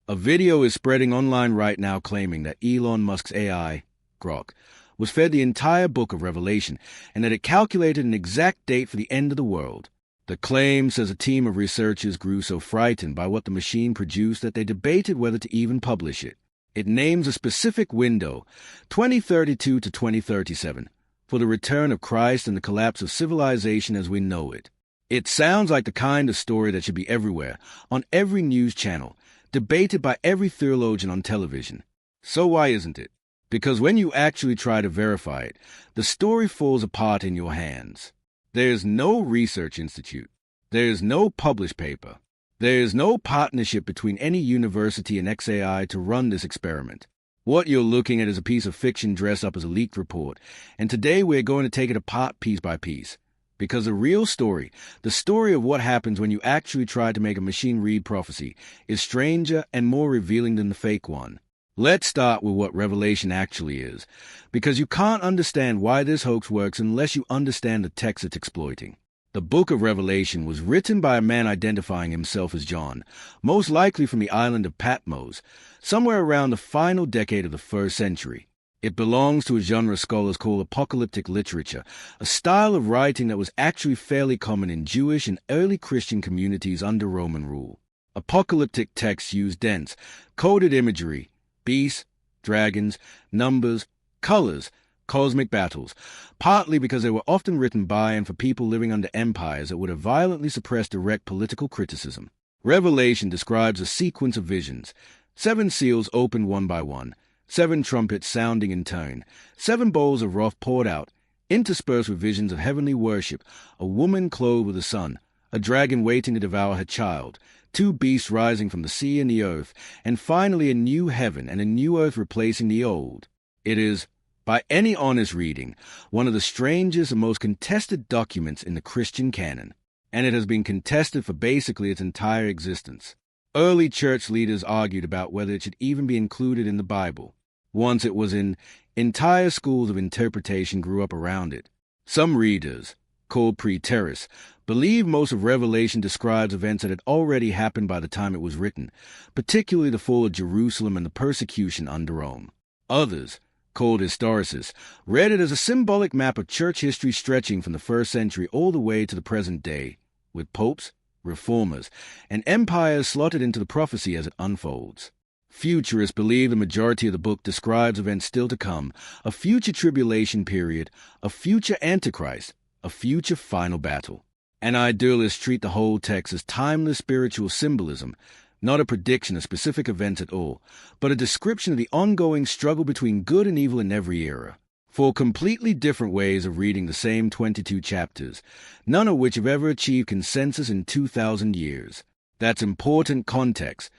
A video is spreading online right now claiming that Elon Musk's AI, Grok, was fed the entire book of Revelation and that it calculated an exact date for the end of the world. The claim says a team of researchers grew so frightened by what the machine produced that they debated whether to even publish it. It names a specific window, 2032 to 2037, for the return of Christ and the collapse of civilization as we know it. It sounds like the kind of story that should be everywhere, on every news channel, debated by every theologian on television. So why isn't it? Because when you actually try to verify it, the story falls apart in your hands. There's no research institute. There's no published paper. There's no partnership between any university and XAI to run this experiment. What you're looking at is a piece of fiction dressed up as a leaked report, and today we're going to take it apart piece by piece. Because the real story, the story of what happens when you actually try to make a machine read prophecy, is stranger and more revealing than the fake one. Let's start with what Revelation actually is, because you can't understand why this hoax works unless you understand the text it's exploiting. The book of Revelation was written by a man identifying himself as John, most likely from the island of Patmos, somewhere around the final decade of the 1st century. It belongs to a genre scholars call apocalyptic literature, a style of writing that was actually fairly common in Jewish and early Christian communities under Roman rule. Apocalyptic texts use dense, coded imagery, beasts, dragons, numbers, colors, cosmic battles, partly because they were often written by and for people living under empires that would have violently suppressed direct political criticism. Revelation describes a sequence of visions, 7 seals opened one by one, 7 trumpets sounding in turn, 7 bowls of wrath poured out, interspersed with visions of heavenly worship, a woman clothed with the sun, a dragon waiting to devour her child, 2 beasts rising from the sea and the earth, and finally a new heaven and a new earth replacing the old. It is, by any honest reading, one of the strangest and most contested documents in the Christian canon, and it has been contested for basically its entire existence. Early church leaders argued about whether it should even be included in the Bible. Once it was in, entire schools of interpretation grew up around it. Some readers, called preterists, believe most of Revelation describes events that had already happened by the time it was written, particularly the fall of Jerusalem and the persecution under Rome. Others, called historicists, read it as a symbolic map of church history stretching from the 1st century all the way to the present day, with popes, reformers, and empires slotted into the prophecy as it unfolds. Futurists believe the majority of the book describes events still to come, a future tribulation period, a future antichrist, a future final battle. And idealists treat the whole text as timeless spiritual symbolism, not a prediction of specific events at all, but a description of the ongoing struggle between good and evil in every era. 4 completely different ways of reading the same 22 chapters, none of which have ever achieved consensus in 2,000 years. That's important context,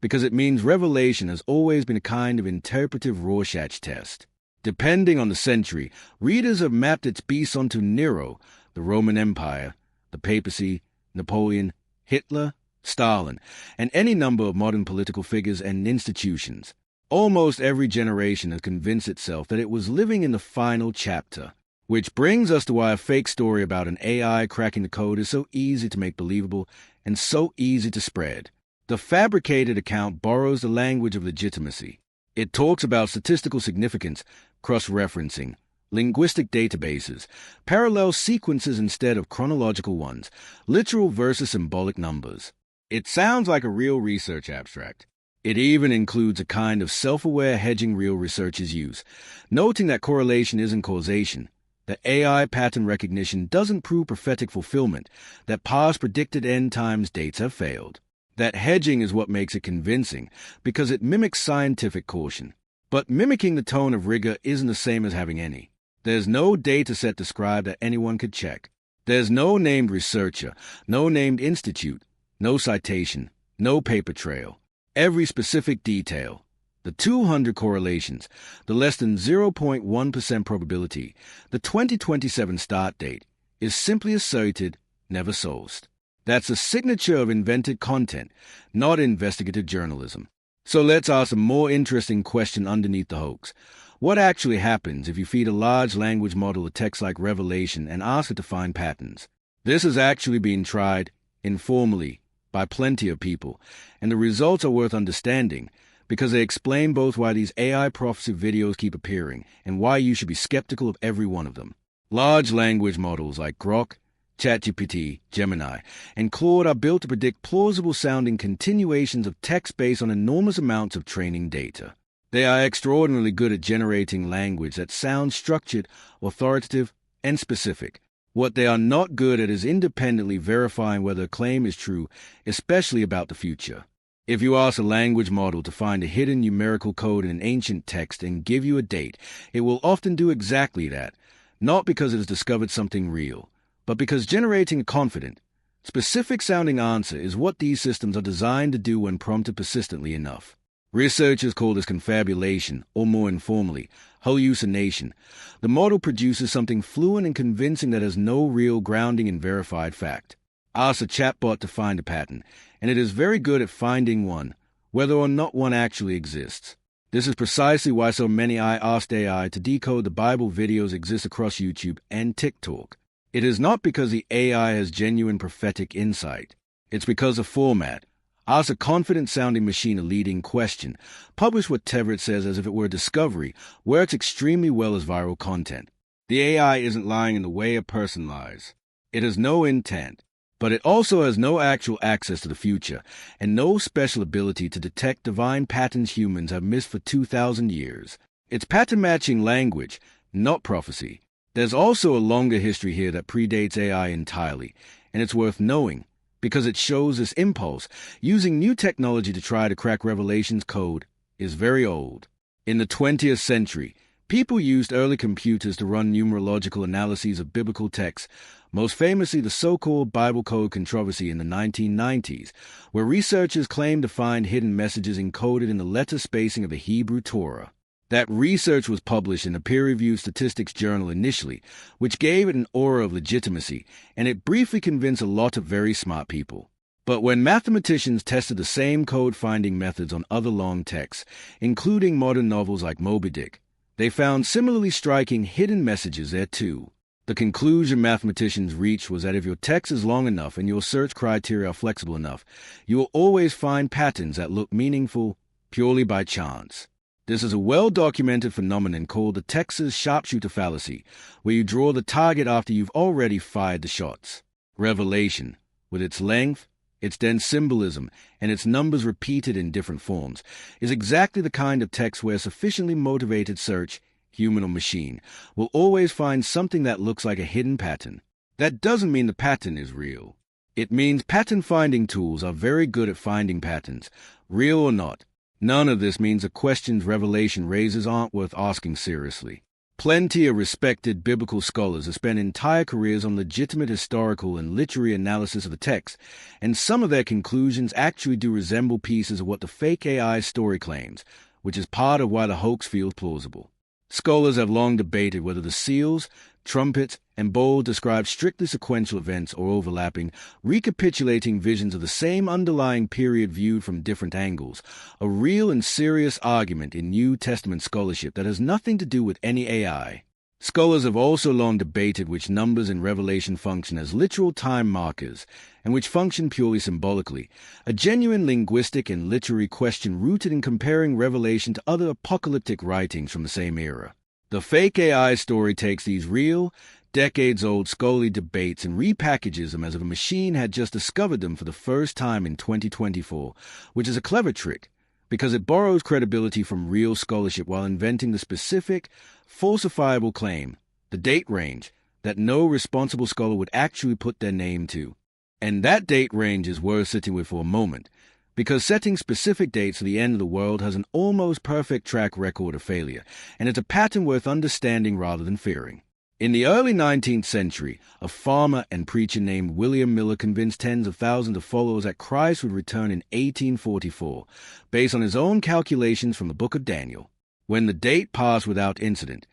because it means Revelation has always been a kind of interpretive Rorschach test. Depending on the century, readers have mapped its beasts onto Nero, the Roman Empire, the papacy, Napoleon, Hitler, Stalin, and any number of modern political figures and institutions. Almost every generation has convinced itself that it was living in the final chapter. Which brings us to why a fake story about an AI cracking the code is so easy to make believable and so easy to spread. The fabricated account borrows the language of legitimacy. It talks about statistical significance, cross-referencing, linguistic databases, parallel sequences instead of chronological ones, literal versus symbolic numbers. It sounds like a real research abstract. It even includes a kind of self-aware hedging real researchers use, noting that correlation isn't causation, that AI pattern recognition doesn't prove prophetic fulfillment, that past predicted end times dates have failed. That hedging is what makes it convincing, because it mimics scientific caution. But mimicking the tone of rigor isn't the same as having any. There's no data set described that anyone could check. There's no named researcher, no named institute, no citation, no paper trail. Every specific detail, the 200 correlations, the less than 0.1% probability, the 2027 start date, is simply asserted, never sourced. That's a signature of invented content, not investigative journalism. So let's ask a more interesting question underneath the hoax. What actually happens if you feed a large language model a text like Revelation and ask it to find patterns? This is actually being tried, informally, by plenty of people, and the results are worth understanding because they explain both why these AI prophecy videos keep appearing and why you should be skeptical of every one of them. Large language models like Grok, ChatGPT, Gemini, and Claude are built to predict plausible-sounding continuations of text based on enormous amounts of training data. They are extraordinarily good at generating language that sounds structured, authoritative, and specific. What they are not good at is independently verifying whether a claim is true, especially about the future. If you ask a language model to find a hidden numerical code in an ancient text and give you a date, it will often do exactly that, not because it has discovered something real, but because generating a confident, specific-sounding answer is what these systems are designed to do when prompted persistently enough. Researchers call this confabulation, or more informally, hallucination. The model produces something fluent and convincing that has no real grounding in verified fact. Ask a chatbot to find a pattern, and it is very good at finding one, whether or not one actually exists. This is precisely why so many I asked AI to decode the Bible videos exist across YouTube and TikTok. It is not because the AI has genuine prophetic insight. It's because of format. Ask a confident-sounding machine a leading question. Publish whatever it says as if it were a discovery, works extremely well as viral content. The AI isn't lying in the way a person lies. It has no intent, but it also has no actual access to the future, and no special ability to detect divine patterns humans have missed for 2,000 years. It's pattern-matching language, not prophecy. There's also a longer history here that predates AI entirely, and it's worth knowing, because it shows this impulse, using new technology to try to crack Revelation's code, is very old. In the 20th century, people used early computers to run numerological analyses of biblical texts, most famously the so-called Bible Code controversy in the 1990s, where researchers claimed to find hidden messages encoded in the letter spacing of the Hebrew Torah. That research was published in a peer-reviewed statistics journal initially, which gave it an aura of legitimacy, and it briefly convinced a lot of very smart people. But when mathematicians tested the same code-finding methods on other long texts, including modern novels like Moby Dick, they found similarly striking hidden messages there too. The conclusion mathematicians reached was that if your text is long enough and your search criteria are flexible enough, you will always find patterns that look meaningful purely by chance. This is a well-documented phenomenon called the Texas sharpshooter fallacy, where you draw the target after you've already fired the shots. Revelation, with its length, its dense symbolism, and its numbers repeated in different forms, is exactly the kind of text where sufficiently motivated search, human or machine, will always find something that looks like a hidden pattern. That doesn't mean the pattern is real. It means pattern-finding tools are very good at finding patterns, real or not. None of this means the questions Revelation raises aren't worth asking seriously. Plenty of respected biblical scholars have spent entire careers on legitimate historical and literary analysis of the text, and some of their conclusions actually do resemble pieces of what the fake AI story claims, which is part of why the hoax feels plausible. Scholars have long debated whether the seals, trumpets, and bowl describe strictly sequential events or overlapping, recapitulating visions of the same underlying period viewed from different angles, a real and serious argument in New Testament scholarship that has nothing to do with any AI. Scholars have also long debated which numbers in Revelation function as literal time markers and which function purely symbolically, a genuine linguistic and literary question rooted in comparing Revelation to other apocalyptic writings from the same era. The fake AI story takes these real, decades-old scholarly debates and repackages them as if a machine had just discovered them for the first time in 2024, which is a clever trick, because it borrows credibility from real scholarship while inventing the specific, falsifiable claim, the date range, that no responsible scholar would actually put their name to. And that date range is worth sitting with for a moment, because setting specific dates for the end of the world has an almost perfect track record of failure, and it's a pattern worth understanding rather than fearing. In the early 19th century, a farmer and preacher named William Miller convinced tens of thousands of followers that Christ would return in 1844, based on his own calculations from the book of Daniel. When the date passed without incident,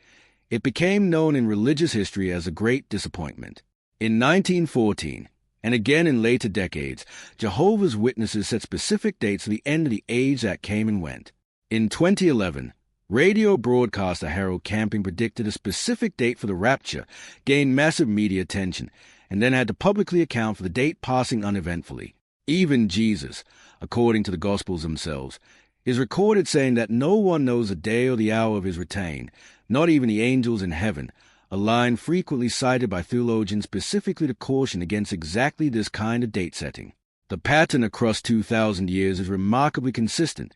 it became known in religious history as a Great Disappointment. In 1914, and again in later decades, Jehovah's Witnesses set specific dates for the end of the age that came and went. In 2011, radio broadcaster Harold Camping predicted a specific date for the rapture, gained massive media attention, and then had to publicly account for the date passing uneventfully. Even Jesus, according to the Gospels themselves, is recorded saying that no one knows the day or the hour of his return, not even the angels in heaven, a line frequently cited by theologians specifically to caution against exactly this kind of date setting. The pattern across 2,000 years is remarkably consistent: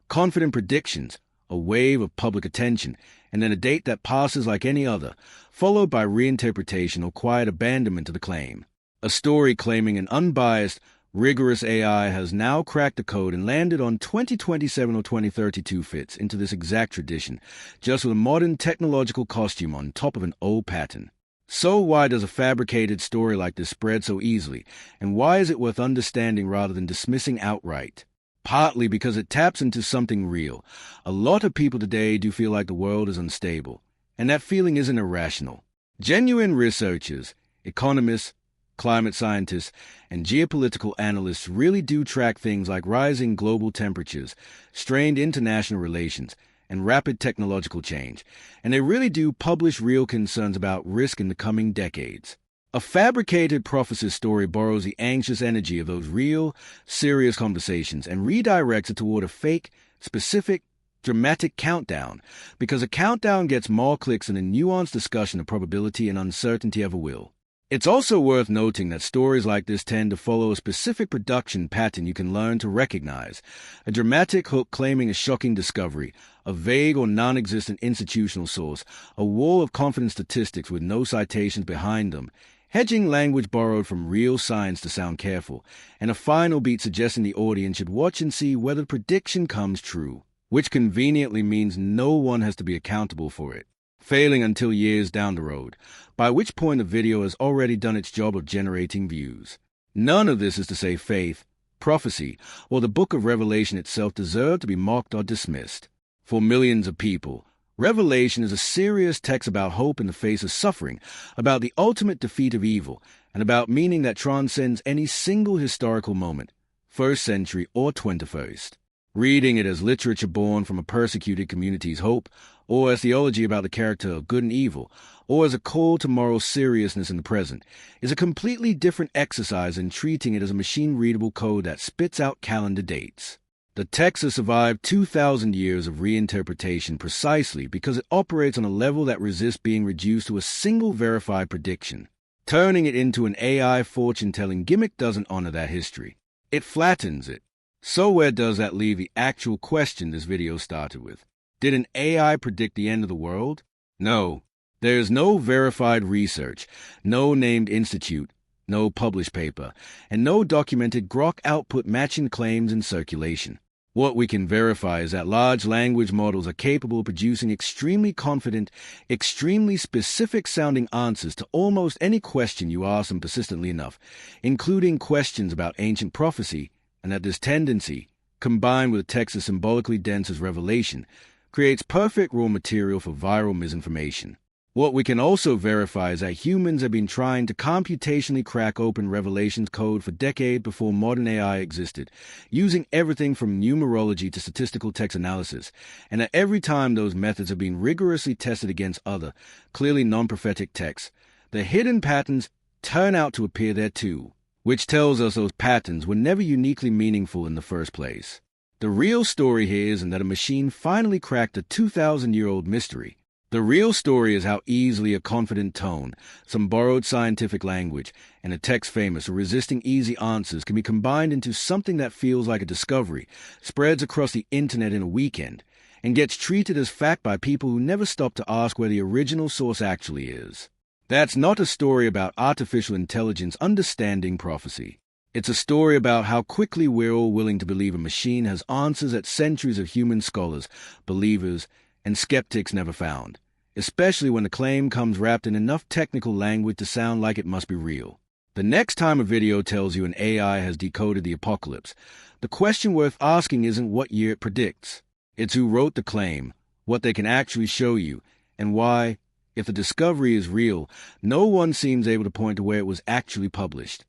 confident predictions, a wave of public attention, and then a date that passes like any other, followed by reinterpretation or quiet abandonment of the claim. A story claiming an unbiased, rigorous AI has now cracked the code and landed on 2027 or 2032 fits into this exact tradition, just with a modern technological costume on top of an old pattern. So why does a fabricated story like this spread so easily, and why is it worth understanding rather than dismissing outright? Partly because it taps into something real. A lot of people today do feel like the world is unstable, and that feeling isn't irrational. Genuine researchers, economists, climate scientists, and geopolitical analysts really do track things like rising global temperatures, strained international relations, and rapid technological change, and they really do publish real concerns about risk in the coming decades. A fabricated prophecy story borrows the anxious energy of those real, serious conversations and redirects it toward a fake, specific, dramatic countdown, because a countdown gets more clicks than a nuanced discussion of probability and uncertainty ever will. It's also worth noting that stories like this tend to follow a specific production pattern you can learn to recognize: a dramatic hook claiming a shocking discovery, a vague or non-existent institutional source, a wall of confident statistics with no citations behind them, hedging language borrowed from real science to sound careful, and a final beat suggesting the audience should watch and see whether the prediction comes true, which conveniently means no one has to be accountable for it, failing until years down the road, by which point the video has already done its job of generating views. None of this is to say faith, prophecy, or the book of Revelation itself deserve to be mocked or dismissed. For millions of people, Revelation is a serious text about hope in the face of suffering, about the ultimate defeat of evil, and about meaning that transcends any single historical moment, 1st century or 21st. Reading it as literature born from a persecuted community's hope, or as theology about the character of good and evil, or as a call to moral seriousness in the present, is a completely different exercise than treating it as a machine-readable code that spits out calendar dates. The text has survived 2,000 years of reinterpretation precisely because it operates on a level that resists being reduced to a single verified prediction. Turning it into an AI fortune-telling gimmick doesn't honor that history. It flattens it. So where does that leave the actual question this video started with? Did an AI predict the end of the world? No. There is no verified research, no named institute, no published paper, and no documented Grok output matching claims in circulation. What we can verify is that large language models are capable of producing extremely confident, extremely specific-sounding answers to almost any question you ask them persistently enough, including questions about ancient prophecy, and that this tendency, combined with a text as symbolically dense as Revelation, creates perfect raw material for viral misinformation. What we can also verify is that humans have been trying to computationally crack open Revelation's code for decades before modern AI existed, using everything from numerology to statistical text analysis, and that every time those methods have been rigorously tested against other, clearly non-prophetic texts, the hidden patterns turn out to appear there too, which tells us those patterns were never uniquely meaningful in the first place. The real story here isn't that a machine finally cracked a 2,000-year-old mystery. The real story is how easily a confident tone, some borrowed scientific language, and a text famous for resisting easy answers can be combined into something that feels like a discovery, spreads across the internet in a weekend, and gets treated as fact by people who never stop to ask where the original source actually is. That's not a story about artificial intelligence understanding prophecy. It's a story about how quickly we're all willing to believe a machine has answers that centuries of human scholars, believers, and skeptics never found, especially when the claim comes wrapped in enough technical language to sound like it must be real. The next time a video tells you an AI has decoded the apocalypse, the question worth asking isn't what year it predicts. It's who wrote the claim, what they can actually show you, and why, if the discovery is real, no one seems able to point to where it was actually published.